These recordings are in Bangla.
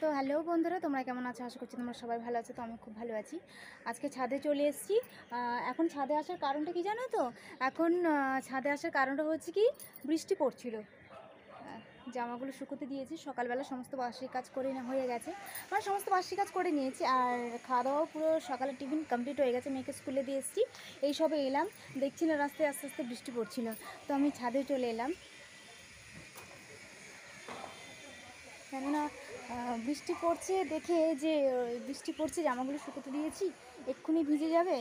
তো হ্যালো বন্ধুরা, তোমরা কেমন আছো? আশা করছি তোমরা সবাই ভালো আছো। তো আমি খুব ভালো আছি। আজকে ছাদে চলে এসেছি। এখন ছাদে আসার কারণটা কি জানো তো? এখন ছাদে আসার কারণটা হচ্ছে কি, বৃষ্টি পড়ছিল। জামাগুলো শুকোতে দিয়েছি, সকালবেলা সমস্ত বাসি কাজ করে হয়ে গেছে, মানে সমস্ত বাসি কাজ করে নিয়েছি। আর খাওয়া দাওয়া পুরো সকালে টিফিন কমপ্লিট হয়ে গেছে, মেয়েকে স্কুলে দিয়ে এসেছি। এই সবে এলাম, দেখছি না রাস্তায় আস্তে আস্তে বৃষ্টি পড়ছিল, তো আমি ছাদে চলে এলাম। কেননা বৃষ্টি পড়ছে দেখে, যে বৃষ্টি পড়ছে জামাগুলো শুকোতে দিয়েছি, এক্ষুনি ভিজে যাবে।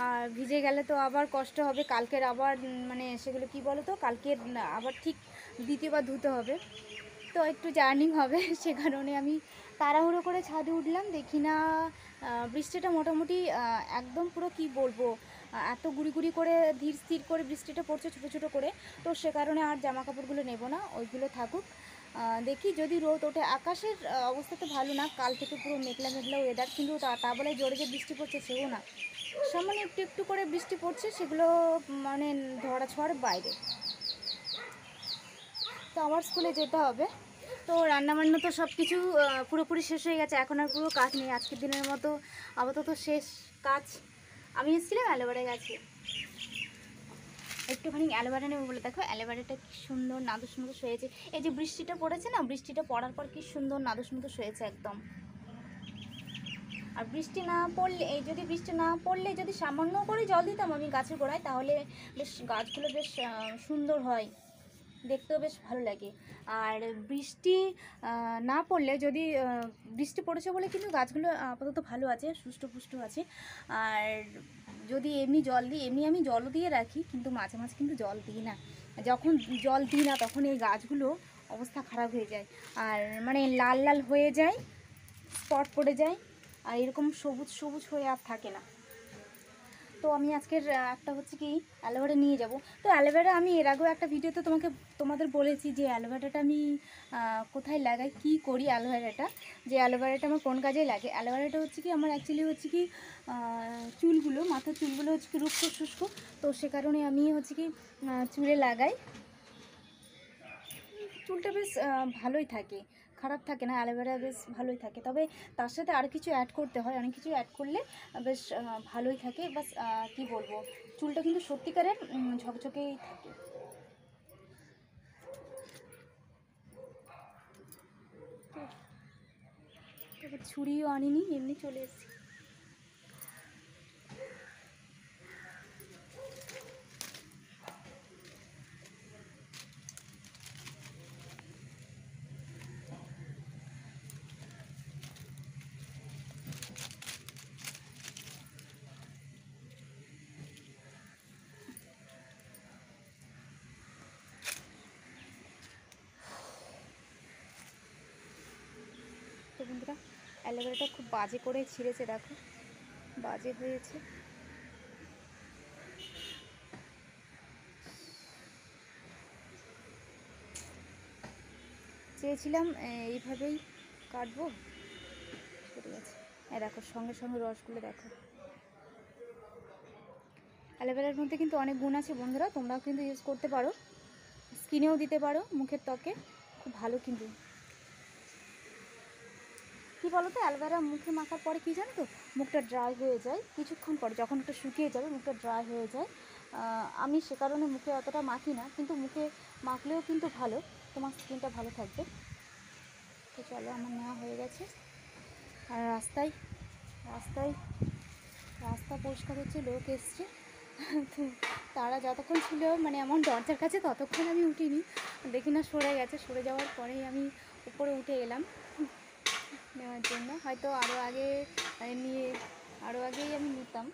আর ভিজে গেলে তো আবার কষ্ট হবে, কালকের আবার মানে সেগুলো কি বলো তো, কালকের আবার ঠিক দ্বিতীয়বার ধুতে হবে, তো একটু জার্নিং হবে। সে কারণে আমি তাড়াহুড়ো করে ছাদে উঠলাম। দেখি না বৃষ্টিটা মোটামুটি একদম পুরো কি বলবো, এত গুড়ি গুড়ি করে ধীর স্থির করে বৃষ্টিটা পড়ছে ছোটো ছোটো করে। তো সে কারণে আর জামা কাপড়গুলো নেব না, ওইগুলো থাকুক। দেখি যদি রোদ ওঠে। আকাশের অবস্থা তো ভালো না, কাল থেকে পুরো মেঘলা মেঘলা ওয়েদার, কিন্তু তা বলে জোরে যে বৃষ্টি পড়ছে সেও না, সামান্য একটু একটু করে বৃষ্টি পড়ছে, সেগুলো মানে ধরা ছোঁয়ার বাইরে। তো আমার স্কুলে যেতে হবে। তো রান্নাবান্না তো সব কিছু পুরোপুরি শেষ হয়ে গেছে, এখন আর পুরো কাজ নেই। আজকের দিনের মতো আপাতত শেষ কাজ। আমি এসেছিলাম অ্যালোভেরা গাছে, একটুখানি অ্যালোভেরা নেবো বলে। দেখো অ্যালোভেরাটা কি সুন্দর নাদুস নুদুস হয়েছে। এই যে বৃষ্টিটা পড়েছে না, বৃষ্টিটা পড়ার পর কি সুন্দর নাদুস নুদুস হয়েছে একদম। আর বৃষ্টি না পড়লে, এই যদি বৃষ্টি না পড়লে যদি সামান্য করে জল দিতাম আমি গাছের গোড়ায়, তাহলে বেশ গাছগুলো বেশ সুন্দর হয়, দেখতেও বেশ ভালো লাগে। আর বৃষ্টি না পড়লে, যদি বৃষ্টি পড়েছে বলে কিন্তু গাছগুলো আপাতত ভালো আছে, সুষ্ঠুপুষ্ট আছে। আর যদি এমনি জল দিই, এমনি আমি জলও দিয়ে রাখি, কিন্তু মাঝে মাঝে কিন্তু জল দিই না। যখন জল দিই না তখন এই গাছগুলো অবস্থা খারাপ হয়ে যায়, আর মানে লাল লাল হয়ে যায়, স্পট পড়ে যায়, আর এরকম সবুজ সবুজ হয়ে আর থাকে না। তো আমি আজকের একটা হচ্ছে কি অ্যালোভেরা নিয়ে যাব। তো অ্যালোভেরা আমি এর আগেও একটা ভিডিওতে তোমাদের বলেছি যে অ্যালোভেরাটা আমি কোথায় লাগাই, কি করি অ্যালোভেরাটা, যে অ্যালোভেরাটা আমার কোন কাজে লাগে। অ্যালোভেরাটা হচ্ছে কি আমার অ্যাকচুয়ালি হচ্ছে কি চুলগুলো, মাথার চুলগুলো হচ্ছে কি রুক্ষ শুষ্ক, তো সে কারণে আমি হচ্ছে কি চুলে লাগাই। চুলটা বেশ ভালোই থাকে, খারাপ থাকে না, অ্যালোভেরা বেশ ভালোই থাকে। তবে তার সাথে আর কিছু অ্যাড করতে হয়, অনেক কিছু অ্যাড করলে বেশ ভালোই থাকে। বাস কি বলবো, চুলটা কিন্তু সত্যিকারের ঝকঝকেই থাকে। তো ছুরিও আনিনি, এমনি চলে এসেছি। তো বন্ধুরা, অ্যালোভেরাটা খুব বাজে করে ছিঁড়েছে, দেখো বাজে হয়েছে। চেয়েছিলাম এইভাবেই কাটবো, ঠিক আছে। দেখো সঙ্গে সঙ্গে রসগুলো দেখো। অ্যালোভেরার মধ্যে কিন্তু অনেক গুণ আছে বন্ধুরা, তোমরাও কিন্তু ইউজ করতে পারো, স্কিনেও দিতে পারো, মুখের ত্বকে খুব ভালো। কিন্তু কী বলো তো, অ্যালোভেরা মুখে মাখার পরে কী জানো তো, মুখটা ড্রাই হয়ে যায় কিছুক্ষণ পরে, যখন একটু শুকিয়ে যাবে মুখটা ড্রাই হয়ে যায়। আমি সে কারণে মুখে অতটা মাখি না, কিন্তু মুখে মাখলেও কিন্তু ভালো, তোমার স্কিনটা ভালো থাকবে। তো চলো, আমার নেওয়া হয়ে গেছে। আর রাস্তায় রাস্তায় রাস্তা পরিষ্কার হচ্ছে, লোক এসছে। তো তারা যতক্ষণ ছিল মানে আমার দরজার কাছে, ততক্ষণ আমি উঠিনি, দেখি না সরে গেছে। সরে যাওয়ার পরেই আমি উপরে উঠে এলাম নেওয়ার জন্য। হয়তো আরও আগেই আমি নিতাম।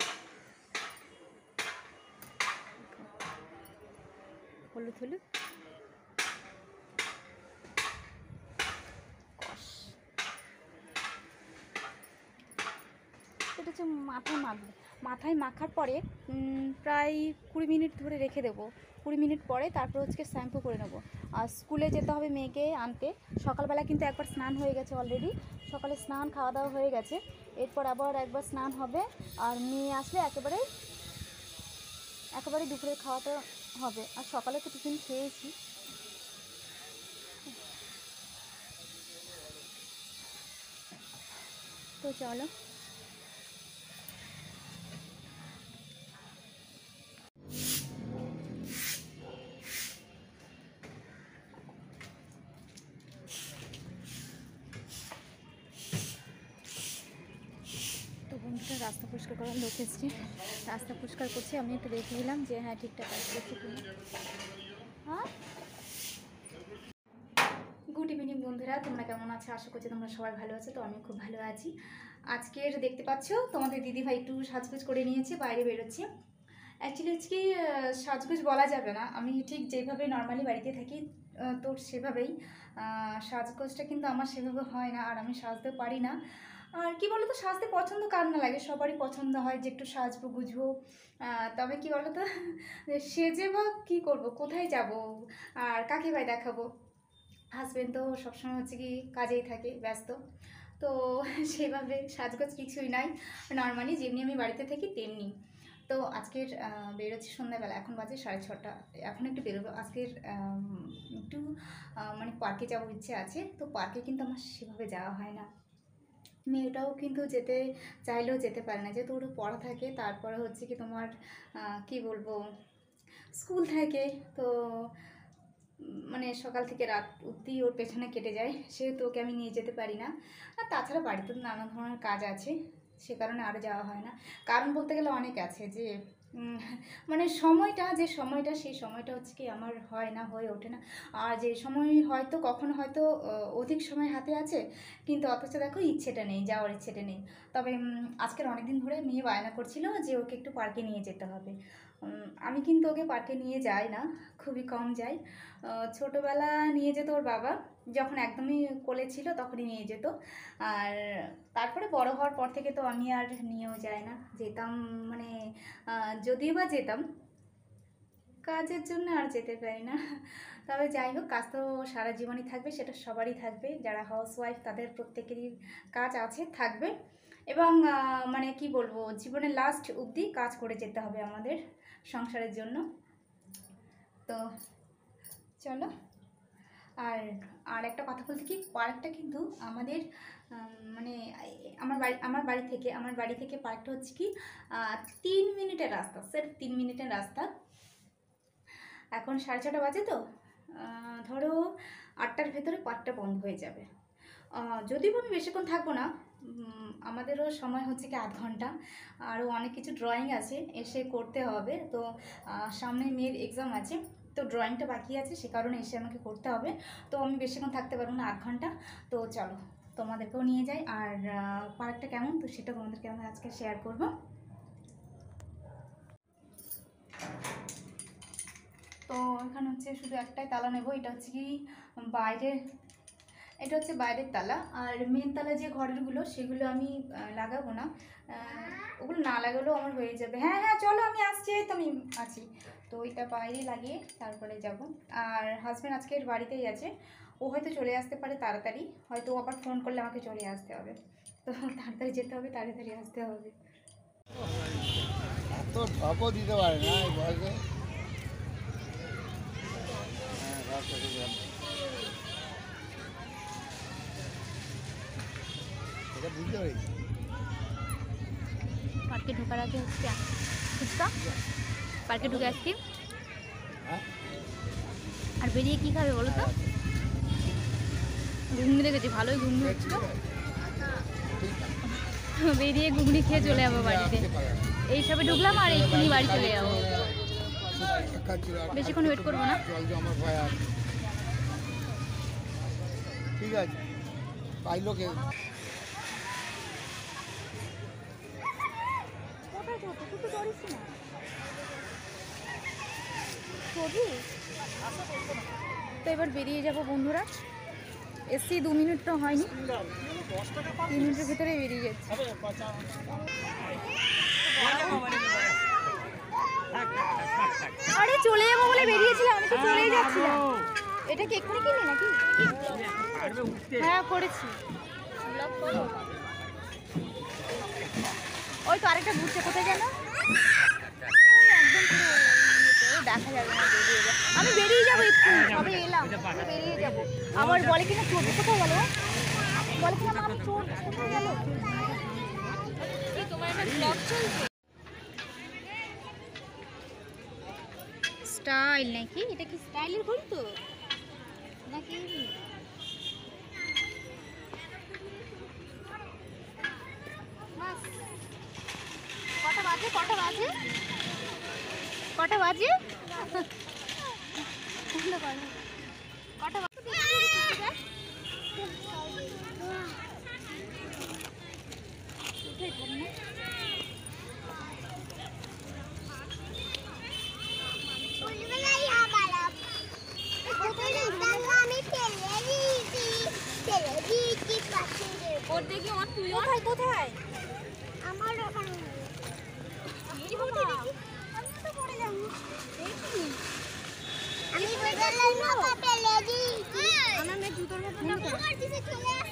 হলুদ হলুদ কষ, এটা হচ্ছে মাথায় মাখবো। মাথায় মাখার পরে প্রায় 20 মিনিট ধরে রেখে দেবো। 20 মিনিট পরে তারপর হচ্ছে শ্যাম্পু করে নেবো। আর স্কুলে যেতে হবে মেয়েকে আনতে। সকালবেলা কিন্তু একবার স্নান হয়ে গেছে অলরেডি, সকালে স্নান খাওয়া দাওয়া হয়ে গেছে। এরপর আবার একবার স্নান হবে, আর মেয়ে আসলে একেবারে দুপুরের খাওয়াটা হবে। আর সকালে তো টিফিন খেয়েছি। তো চলো। তো বন্ধুরা রাস্তা পরিষ্কার করার লোক এসছে, রাস্তা পরিষ্কার করছে, আমি একটু দেখে নিলাম যে হ্যাঁ ঠিকঠাক কাজ করছে কিনা। হ্যাঁ, গুড ইভিনিং বন্ধুরা, তোমরা কেমন আছো? আশা করছি তোমরা সবাই ভালো আছো। তো আমি খুব ভালো আছি। আজকের দেখতে পাচ্ছ তোমাদের দিদিভাই একটু সাজগোজ করে নিয়েছে, বাইরে বেরোচ্ছে। অ্যাকচুয়ালি আজকে সাজগোজ বলা যাবে না, আমি ঠিক যেভাবে নর্মালি বাড়িতে থাকি তো সেভাবেই সাজগোজটা কিন্তু আমার সেভাবে হয় না, আর আমি সাজতে পারি না। আর কি বলতো, সাজতে পছন্দ কার না লাগে, সবারই পছন্দ হয় যে একটু সাজবো গুজবো। তবে কি বলতো, সেজে বা কী করবো, কোথায় যাব আর কাকে ভাই দেখাবো? হাজব্যান্ড তো সবসময় হচ্ছে কি কাজেই থাকে, ব্যস্ত। তো সেভাবে সাজগোজ কিছুই নাই, নর্মালি যেমনি আমি বাড়িতে থাকি তেমনি। তো আজকের বেরোচ্ছি সন্ধ্যাবেলা, এখন বাজে 6:30। এখন একটু বেরোবো আজকের, একটু মানে পার্কে যাওয়ার ইচ্ছে আছে। তো পার্কে কিন্তু আমার সেভাবে যাওয়া হয় না, মেয়েটাও কিন্তু যেতে চাইলেও যেতে পারে না, যেহেতু ওর পড়া থাকে, তারপরে হচ্ছে কি তোমার কি বলবো, স্কুল থাকে। তো মানে সকাল থেকে রাত অবধি ওর পেছনে কেটে যায়, সেহেতু ওকে আমি নিয়ে যেতে পারি না। আর তাছাড়া বাড়িতে তো নানা ধরনের কাজ আছে, সে কারণে আরও যাওয়া হয় না। কারণ বলতে গেলে অনেক আছে, যে মানে সময়টা সেই সময়টা হচ্ছে কি আমার হয় না, হয়ে ওঠে না। আর যে সময় হয়তো কখনো হয়তো অধিক সময় হাতে আছে, কিন্তু অথচ দেখো ইচ্ছেটা নেই, যাওয়ার ইচ্ছেটা নেই। তবে আজকের অনেক দিন ধরে মেয়ে বায়না করছিল যে ওকে একটু পার্কে নিয়ে যেতে হবে। আমি কিন্তু ওকে পার্কে নিয়ে যাই না, খুবই কম যাই। ছোটোবেলা নিয়ে যেত ওর বাবা, যখন একদমই কোলে ছিল তখনই নিয়ে যেত। আর তারপরে বড় হওয়ার পর থেকে তো আমি আর নিয়েও যাই না, যেতাম মানে যদিও বা যেতাম, কাজের জন্য আর যেতে পারি না। তবে যাই হোক, কাজ তো সারা জীবনই থাকবে, সেটা সবারই থাকবে, যারা হাউসওয়াইফ তাদের প্রত্যেকেরই কাজ আছে, থাকবে। এবং মানে কি বলবো, জীবনের লাস্ট অবধি কাজ করে যেতে হবে আমাদের সংসারের জন্য। তো চলো। আর আর একটা কথা বলতে কি, পার্কটা কিন্তু আমাদের মানে আমার বাড়ি থেকে পার্কটা হচ্ছে কি 3 মিনিটের রাস্তা, স্যার 3 মিনিটের রাস্তা। এখন 6:30 বাজে, তো ধরো 8টার ভেতরে পার্কটা বন্ধ হয়ে যাবে। যদিও আমি বেশিক্ষণ থাকবো না, আমাদেরও সময় হচ্ছে কি 8 ঘন্টা। আরও অনেক কিছু ড্রয়িং আছে, এসে করতে হবে। তো সামনে মেয়ের এক্সাম আছে, তো ড্রয়িংটা বাকি আছে, সে কারণে এসে আমাকে করতে হবে। তো আমি বেশিক্ষণ থাকতে পারবো না, 8 ঘন্টা। তো চলো তোমাদেরকেও নিয়ে যাই, আর পার্কটা কেমন তো সেটা তোমাদেরকে আমি আজকে শেয়ার করবো। তো এখানে হচ্ছে শুধু একটাই তালা নেব, এটা হচ্ছে কি বাইরের, এটা হচ্ছে বাইরের তালা। আর মেন তালা যে ঘরেরগুলো, সেগুলো আমি লাগাবো না, ওগুলো না লাগালেও আমার হয়ে যাবে। হ্যাঁ হ্যাঁ চলো, আমি আসছি, তো আমি আছি। তো এটা বাইরে লাগিয়ে তারপরে যাব। আর হাজব্যান্ড আজকের বাড়িতেই আছে, ও হয়তো চলে আসতে পারে তাড়াতাড়ি, হয়তো আবার ফোন করলে আমাকে চলে আসতে হবে। তো তাড়াতাড়ি যেতে হবে, তাড়াতাড়ি আসতে হবে। তো ঢপও দিতে পারে না এই বয়সে। এটা বুঝতে পেরেছি। পার্কে ঢোকার আগে হচ্ছে ফুচকা, পার্কে ঢুকে আসছি। আর বেরিয়ে কি খাবে বলো তো? ঘুগনি দেখেছি, ভালোই ঘুগনি হচ্ছিল, বেরিয়ে ঘুগনি খেয়ে চলে যাবো বাড়িতে। এইসবে ঢুকলাম আর এইখানেই বাড়ি চলে যাবো, বেশিক্ষণ ওয়েট করবো না। ঠিক আছে, পাইলো কে? তো এবার বেরিয়ে যাব বন্ধুরা, এসছি 2 মিনিট তো হয়নি, 3 মিনিটের ভিতরে বেরিয়ে যাচ্ছি। আরে চলে যাবো বলে বেরিয়েছিলাম, আমি তো চলেই যাচ্ছিলাম। এটা কি এক্ষুনি কিনে নাকি? হ্যাঁ করেছি। ওই তো আরেকটা ঘুরছে, কোথায় গেল? দেখা যাবে না, বেরিয়ে যাবে। আমি বেরিয়ে যাবো একটু, তবে এলাম, বেরিয়ে যাবো। আবার বলে কিনা চলবে, কোথায় গেল? বলেছিলাম আমি চোর কোথায় গেল? তোমার একটা ব্লগ চলছে? স্টাইল নাকি? এটা কি স্টাইলের ঘড়ি তো নাকি? কটা বাজে? কটা বাজে? কটা বাজে? কটা বাজে? ওর দেখি আমার তুই কোথায় কোথায় আমার ওখানে এই বলতে দেখি আমি তো পড়ে যাব দেখি আমি বদলাই না পেলে দিই আমার মেয়ে জুতোর মতো না আমার দিকে চলে আসে